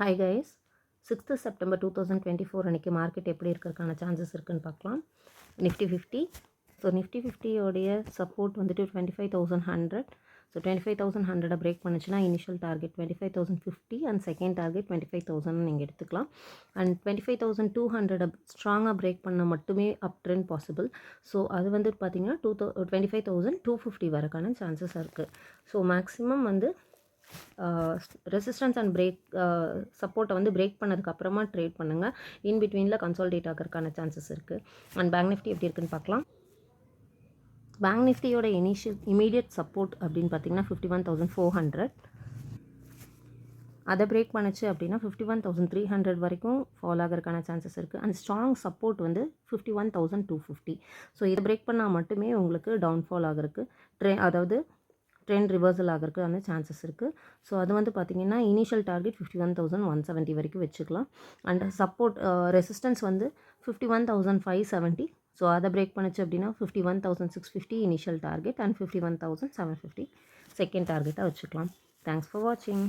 Hi guys, 6th September 2024 அன்றைக்கி market எப்படி இருக்கிறதுக்கான சான்சஸ் இருக்குன்னு பார்க்கலாம். நிஃப்டி 50. ஸோ நிஃப்டி 50யோடைய சப்போர்ட் வந்துட்டு 25,100. ஸோ 25,100 பிரேக் பண்ணுச்சுன்னா initial target 25,050 and second target 25,000 நீங்கள் எடுத்துக்கலாம். அண்ட் 25,200 ஸ்ட்ராங்காக பிரேக் பண்ண மட்டுமே அப் ட்ரெண்ட் பாசிபிள். ஸோ அது வந்துட்டு பார்த்தீங்கன்னா 25,250 வரக்கான சான்சஸ் இருக்குது. ஸோ மேக்ஸிமம் வந்து ரெசிஸ்டன்ஸ் அண்ட் பிரேக் சப்போர்ட்டை வந்து பிரேக் பண்ணதுக்கு அப்புறமா ட்ரேட் பண்ணுங்கள். இன் பிட்வீனில் கன்சால்டேட் ஆகிறதுக்கான சான்சஸ் இருக்குது. அண்ட் பேங்க் நிஃப்டி எப்படி இருக்குன்னு பார்க்கலாம். பேங்க் நிஃப்டியோட இமீடியட் சப்போர்ட் அப்படின்னு பார்த்தீங்கன்னா 51,400. அதை பிரேக் பண்ணுச்சு அப்படின்னா 51,300 வரைக்கும் ஃபால் ஆகிறதுக்கான சான்சஸ் இருக்குது. அண்ட் ஸ்ட்ராங் சப்போர்ட் வந்து 51,250. ஸோ இதை பிரேக் பண்ணால் மட்டுமே உங்களுக்கு டவுன்ஃபால் ஆகிறதுக்கு அதாவது ட்ரெண்ட் ரிவர்சல் ஆகிறதுக்கு அந்த சான்சஸ் இருக்குது. ஸோ அது வந்து பார்த்திங்கன்னா இனிஷியல் டார்கெட் 51,170 வரைக்கும் வச்சுக்கலாம். அண்ட் சப்போர்ட் ரெசிஸ்டன்ஸ் வந்து 51,570. ஸோ அதை பிரேக் பண்ணிச்சு அப்படின்னா 51,650 இனிஷியல் டார்கெட் அண்ட் 51,750 செகண்ட் டார்கெட்டாக வச்சுக்கலாம். தேங்க்ஸ் ஃபார் வாட்சிங்.